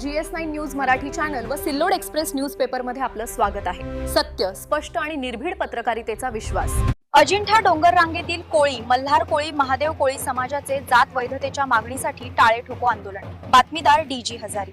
GS9 news Marathi channel व Sillod express न्यूजपेपरमध्ये आपलं स्वागत आहे। सत्य, स्पष्ट आणि निर्भीड पत्रकारितेचा विश्वास। अजिंठा डोंगर रांगेतील कोळी, मल्हार कोळी, महादेव कोळी समाजाचे जात वैधतेच्या मागणीसाठी टाळे ठोको आंदोलन। बातमीदार DG हजारी।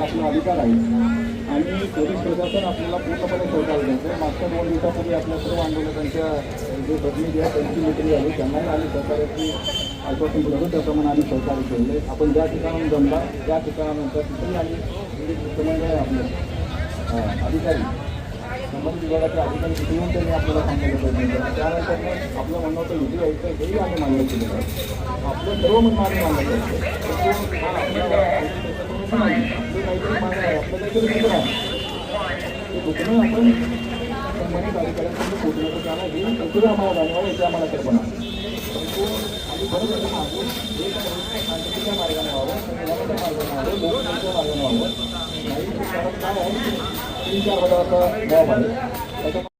आपला अधिकार आहे आणि पोलीस प्रशासन आपल्याला पूर्णपणे सहकार्य करते। मागच्या 2 दिवसापूर्वी आपल्या सर्व आंदोलकांच्या जे प्रतिनिधी आहेत त्यांची मीटिंग झाली, त्यांनाही आम्ही सहकार्याची आश्वासन दिलं, त्याप्रमाणे आम्ही सहकार्य केले। आपण ज्या ठिकाणाहून जमला त्या ठिकाणानंतर तिथेही आम्ही समन्वय आपले अधिकारी संबंधित विभागाचे अधिकारी तिथे येऊन त्यांनी आपल्याला सांगायला प्रयत्न केला। त्यानंतर मग आपलं म्हणणं होतं विधी व्हायचं हेही आम्ही मान्य केलेलं आहे। आपलं सर्व म्हणणं आम्ही मान्य करतो। आपलं काहीतरी मागणं आहे, आपलं काहीतरी मित्र आहे, ते दुखणं आपण संबंधित अधिकाऱ्यांपर्यंत पोहोचण्याचं त्याला हे कंटिन्यू आम्हाला जाणवावं याची आम्हाला कल्पना आहे। परंतु आम्ही बरोबर मागून हे शांततेच्या मार्गाने व्हावं, संविधानाच्या मार्गाने व्हावं, लोकशाहीच्या मार्गाने व्हावं। नाही ते कारण काय आहे, 3-4 हजाराचा जॉब आहे, त्याच्यामध्ये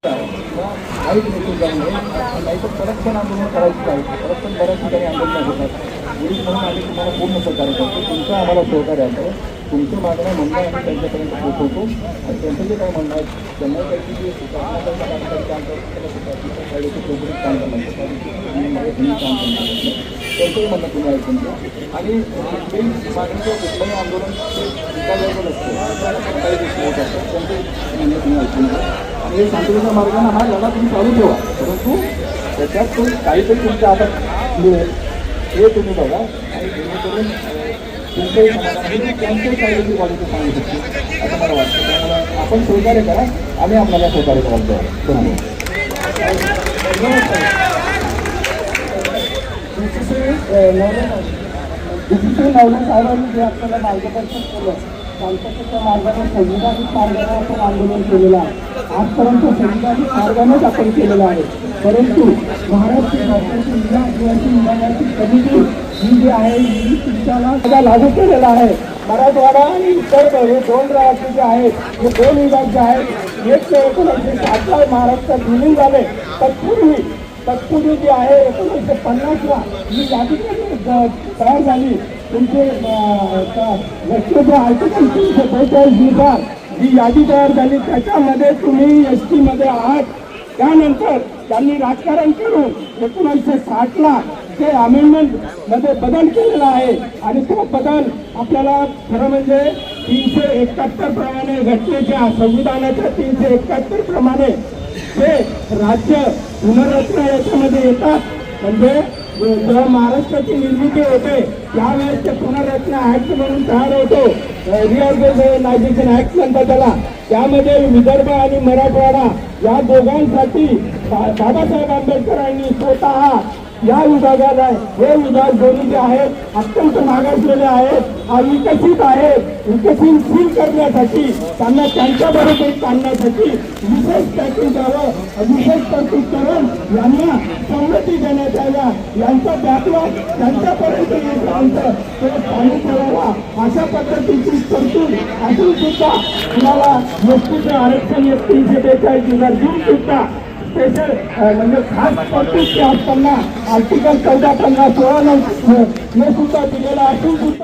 काहीच निश्चित जाऊ नये, नाही तर परत पण आंदोलन करायची आहे। परत पण बऱ्याच ठिकाणी आंदोलन होतात। पोलीस म्हणून आम्ही तुम्हाला पूर्ण सहकार्य करतो, तुमचं आम्हाला सहकार्य आहे। तुमचं मागणं म्हणणं आम्ही त्यांच्यापर्यंत पोहोचवतो आणि त्यांचं जे काय म्हणणं आहे त्यांना काही जे काम करतात काही लोक चौकटीत काम करणार काम करणार त्यांचंही म्हणणं तुम्ही ऐकून घ्या आणि कुठल्याही मागणीचं कुठलंही आंदोलन ते विचारायचं नसतं, काही गोष्टी होत असतात त्यांचे म्हणणं तुम्ही ऐकून घ्या आणि हे शांततेच्या मार्गाने हा लढा तुम्ही चालू ठेवा। परंतु त्याच्यात काहीतरी तुमच्या हातात मिळेल हे तुम्ही बघा आणि जेणेकरून तुमच्याही समाजामध्ये त्यांच्याही काही क्वालिटी सांगू शकतो असं मला वाटतं। त्यामुळे आपण सहकार्य करा, आम्ही आपल्याला सहकार्य करायचं आहे। धन्यवाद। नवले साहेबांनी जे आपल्याला मार्गदर्शन केलं, शांततेच्या मार्गाने संविधानिक मार्गाने आपण आंदोलन केलेलं आहे। आजपर्यंत संविधानिक मार्गानेच आपण केलेलं आहे, परंतु महाराष्ट्र शासनाची विभागाची कमिटी ही जी आहे ही तुमच्याला लागू केलेला आहे। मराठवाडा आणि इतर हे 2 राज्य जे आहेत, हे 2 विभाग जे आहेत, 1960 महाराष्ट्रात विलीन झाले। तत्पूर्वी जी आहे 1950ला ही यादी तयार झाली। तुमचे लष्करच्या आर्टिकल 342 जी यादी तयार झाली त्याच्यामध्ये तुम्ही ST मध्ये आहात। त्यानंतर त्यांनी राजकारण करून 1960ला ते अमेंडमेंट मध्ये बदल केलेला आहे आणि तो बदल आपल्याला खरं म्हणजे 371 प्रमाणे घटनेच्या संविधानाच्या 371 प्रमाणे ते राज्य पुनर्रचना याच्यामध्ये येतात। म्हणजे जेव्हा महाराष्ट्राची निर्मिती होते त्यावेळेस ते पुनर्रचना ऍक्ट म्हणून तयार होतो, रिऑर्गनायझेशन ऍक्ट म्हणतात त्याला। त्यामध्ये विदर्भ आणि मराठवाडा या दोघांसाठी बाबासाहेब आंबेडकरांनी स्वतः या विभागाला हे विभाग दोन्ही जे आहेत अत्यंत मागासलेले आहेत, विकसित आहेत. विकसनशील करण्यासाठी त्यांना त्यांच्याबरोबर आणण्यासाठी विशेष पॅकेज द्यावं, विशेष तरतूद करून यांना सवलती देण्यात याव्या. यांचा बॅकलॉग त्यांच्यापर्यंत येईपर्यंत तो चालू करावा अशा पद्धतीची तरतूद असून सुद्धा तुम्हाला एसटीचं आरक्षण 342 जून सुद्धा स्पेशल म्हणजे खास तरतूद असताना आर्टिकल 14, 15, 16 ने सुद्धा दिलेला असून सुद्धा